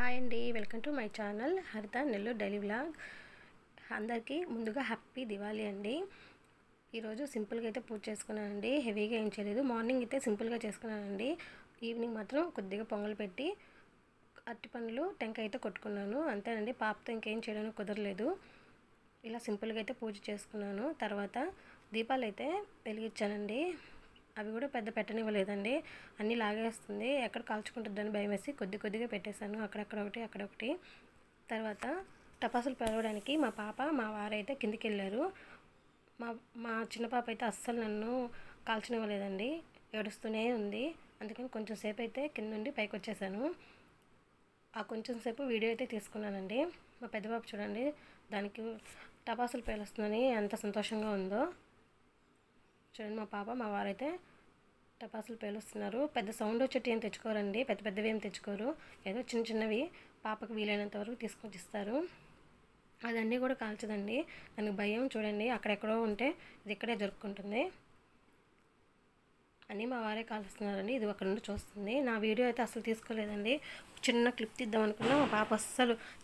Hi అండి, welcome to my channel హరిత Nellore daily vlog. అందరికీ ముందుగా హ్యాపీ దివాళీ అండి. ఈరోజు సింపుల్గా అయితే పూజ చేసుకున్నానండి. హెవీగా ఏం చేయలేదు. మార్నింగ్ అయితే సింపుల్గా చేసుకున్నానండి. ఈవినింగ్ మాత్రం కొద్దిగా పొంగల్ పెట్టి అరటిపండ్లు టెంకాయ అయితే కొట్టుకున్నాను. అంతేనండి, పాపతో ఇంకేం చేయడానికి కుదరలేదు. ఇలా సింపుల్గా అయితే పూజ చేసుకున్నాను. తర్వాత దీపాలు అయితే వెలిగించానండి. అవి కూడా పెద్ద పెట్టనివ్వలేదండి. అన్నీ లాగేస్తుంది, ఎక్కడ కాల్చుకుంటుందని భయం వేసి కొద్దిగా పెట్టేశాను. అక్కడొకటి. తర్వాత టపాసులు పెరగడానికి మా పాప మా వారైతే కిందికి వెళ్ళారు. మా చిన్న పాప అయితే అస్సలు నన్ను కాల్చనివ్వలేదండి, ఏడుస్తూనే ఉంది. అందుకని కొంచెం సేపు అయితే కింద నుండి పైకి వచ్చేసాను. ఆ కొంచెం సేపు వీడియో అయితే తీసుకున్నానండి. మా పెద్ద పాప చూడండి, దానికి టపాసులు పేలుస్తుందని ఎంత సంతోషంగా ఉందో. చూడండి, మా పాప మా వారైతే టపాసులు పేలుస్తున్నారు. పెద్ద సౌండ్ వచ్చేటి ఏం తెచ్చుకోరండి, పెద్దవి ఏం తెచ్చుకోరు. ఏదో చిన్నవి పాపకు వీలైనంత వరకు తీసుకొచ్చి ఇస్తారు. అదన్నీ కూడా కాల్చదండి, దానికి భయం. చూడండి, అక్కడెక్కడో ఉంటే ఇది ఇక్కడే జరుపుకుంటుంది. అన్నీ మా వారే కాలుస్తున్నారండి. ఇది అక్కడ నుండి చూస్తుంది. నా వీడియో అయితే అస్సలు తీసుకోలేదండి. చిన్న క్లిప్ తీద్దాం అనుకున్నా,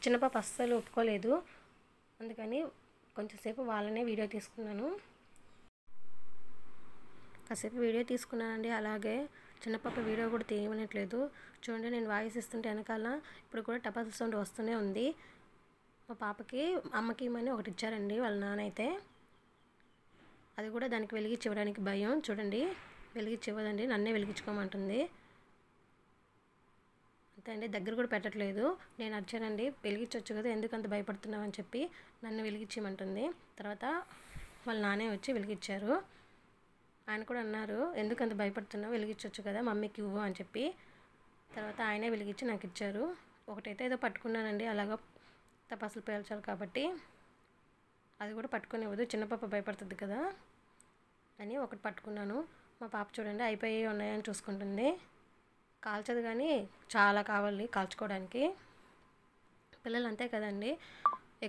చిన్న పాప అస్సలు ఒప్పుకోలేదు. అందుకని కొంచెంసేపు వాళ్ళనే వీడియో తీసుకున్నాను. కాసేపు వీడియో తీసుకున్నానండి. అలాగే చిన్నపాప వీడియో కూడా తీయమనట్లేదు. చూడండి, నేను వాయిస్ ఇస్తుంటే వెనకాల ఇప్పుడు కూడా టపాసుల సౌండ్ వస్తూనే ఉంది. మా పాపకి అమ్మకి ఇమ్మని ఒకటి ఇచ్చారండి వాళ్ళ నాన్న అయితే. అది కూడా దానికి వెలిగించి ఇవ్వడానికి భయం. చూడండి, వెలిగించి ఇవ్వదండి, నన్నే వెలిగించుకోమంటుంది. అంతే అండి, దగ్గర కూడా పెట్టట్లేదు. నేను అరిచానండి, వెలిగించవచ్చు కదా, ఎందుకు అంత భయపడుతున్నావు అని చెప్పి నన్ను వెలిగించమంటుంది. తర్వాత వాళ్ళ నాన్నే వచ్చి వెలిగించారు. ఆయన కూడా అన్నారు, ఎందుకు అంత భయపడుతున్నావు, వెలిగించవచ్చు కదా, మమ్మీకి ఇవ్వు అని చెప్పి. తర్వాత ఆయనే వెలిగించి నాకు ఇచ్చారు. ఒకటైతే ఏదో పట్టుకున్నానండి, అలాగా టపాసులు పేల్చాలి కాబట్టి. అది కూడా పట్టుకునేవ్వదు, చిన్నపాప భయపడుతుంది కదా అని ఒకటి పట్టుకున్నాను. మా పాప చూడండి, అయిపోయి ఉన్నాయని చూసుకుంటుంది. కాల్చదు కానీ చాలా కావాలి కాల్చుకోవడానికి. పిల్లలు అంతే కదండి,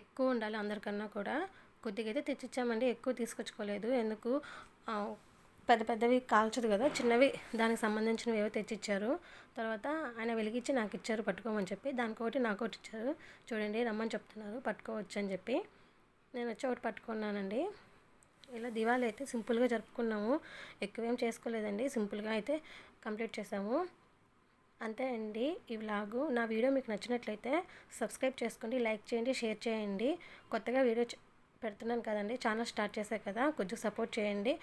ఎక్కువ ఉండాలి అందరికన్నా కూడా. కొద్దిగా అయితే తెచ్చిచ్చామండి, ఎక్కువ తీసుకొచ్చుకోలేదు. ఎందుకు, పెద్దవి కాల్చదు కదా, చిన్నవి దానికి సంబంధించినవి ఏవో తెచ్చిచ్చారు. తర్వాత ఆయన వెలిగించి నాకు ఇచ్చారు పట్టుకోమని చెప్పి. దానికొకటి నాకొకటి ఇచ్చారు. చూడండి, రమ్మని చెప్తున్నారు, పట్టుకోవచ్చు అని చెప్పి. నేను వచ్చి ఒకటి పట్టుకున్నానండి. ఇలా దివాళీ అయితే సింపుల్గా జరుపుకున్నాము. ఎక్కువేం చేసుకోలేదండి, సింపుల్గా అయితే కంప్లీట్ చేసాము. అంతే అండి ఈ వ్లాగు. నా వీడియో మీకు నచ్చినట్లయితే సబ్స్క్రైబ్ చేసుకోండి, లైక్ చేయండి, షేర్ చేయండి. కొత్తగా వీడియో పెడుతున్నాను కదండి, ఛానల్ స్టార్ట్ చేశాను కదా, కొంచెం సపోర్ట్ చేయండి.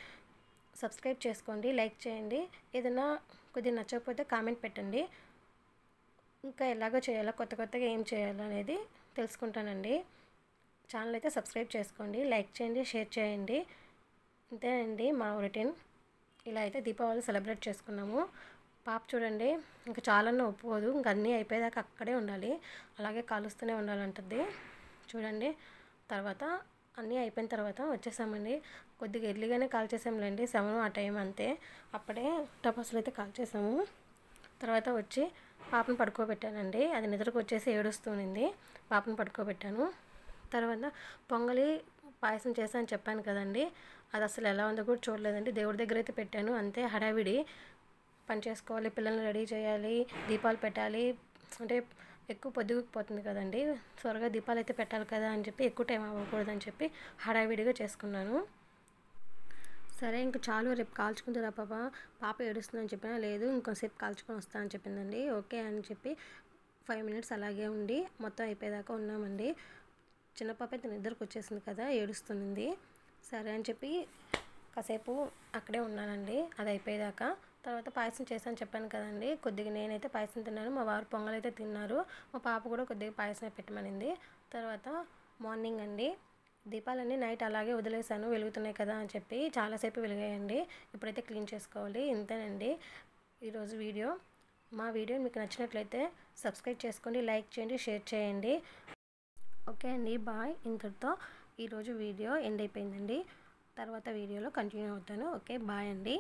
సబ్స్క్రైబ్ చేసుకోండి, లైక్ చేయండి. ఏదైనా కొద్దిగా నచ్చకపోతే కామెంట్ పెట్టండి. ఇంకా ఎలాగో చేయాలో, కొత్తగా ఏం చేయాలో అనేది తెలుసుకుంటానండి. ఛానల్ అయితే సబ్స్క్రైబ్ చేసుకోండి, లైక్ చేయండి, షేర్ చేయండి. అంతేనండి మా రొటీన్. ఇలా అయితే దీపావళి సెలబ్రేట్ చేసుకున్నాము. పాప చూడండి, ఇంకా చాలన్నా ఒప్పుకోదు, ఇంక అన్నీ అయిపోయేదాకా అక్కడే ఉండాలి, అలాగే కాలుస్తూనే ఉండాలంటుంది. చూడండి, తర్వాత అన్నీ అయిపోయిన తర్వాత వచ్చేసామండి. కొద్దిగా ఎర్లీగానే కాల్చేసాంలేండి, 7 ఆ టైం అంతే. అప్పుడే టపాసులు అయితే కాల్చేసాము. తర్వాత వచ్చి పాపను పడుకోబెట్టానండి. అది నిద్రకు వచ్చేసి ఏడుస్తుంది. పాపను పడుకోబెట్టాను. తర్వాత పొంగలి పాయసం చేశాను చెప్పాను కదండి, అది అసలు ఎలా ఉందో కూడా చూడలేదండి. దేవుడి దగ్గర అయితే పెట్టాను, అంతే. హడావిడి పని చేసుకోవాలి, పిల్లల్ని రెడీ చేయాలి, దీపాలు పెట్టాలి. అంటే ఎక్కువ పొద్దుగుపోతుంది కదండి, త్వరగా దీపాలు అయితే పెట్టాలి కదా అని చెప్పి, ఎక్కువ టైం అవ్వకూడదని చెప్పి హడావిడిగా చేసుకున్నాను. సరే ఇంక చాలు, రేపు కాల్చుకుంటారా పాప ఏడుస్తుందని చెప్పినా, లేదు ఇంకొంతసేపు కాల్చుకొని వస్తా అని చెప్పిందండి. ఓకే అని చెప్పి 5 మినిట్స్ అలాగే ఉండి మొత్తం అయిపోయేదాకా ఉన్నామండి. చిన్న పాప అయితే నిద్రకు వచ్చేసింది కదా, ఏడుస్తుంది. సరే అని చెప్పి కాసేపు అక్కడే ఉన్నానండి అది అయిపోయేదాకా. తర్వాత పాయసం చేశాను చెప్పాను కదండి, కొద్దిగా నేనైతే పాయసం తిన్నాను, మా వారు పొంగల్ అయితే తిన్నారు. మా పాప కూడా కొద్దిగా పాయసం పెట్టమనింది. తర్వాత మార్నింగ్ అండి, దీపాలన్నీ నైట్ అలాగే వదిలేసాను, వెలుగుతున్నాయి కదా అని చెప్పి. చాలాసేపు వెలిగాయండి. ఇప్పుడైతే క్లీన్ చేసుకోవాలి. ఇంతేనండి ఈరోజు వీడియో. మా వీడియో మీకు నచ్చినట్లయితే సబ్స్క్రైబ్ చేసుకోండి, లైక్ చేయండి, షేర్ చేయండి. ఓకే అండి, బాయ్. ఇంతటితో ఈరోజు వీడియో ఎండ్ అయిపోయిందండి. తర్వాత వీడియోలో కంటిన్యూ అవుతాను. ఓకే, బాయ్ అండి.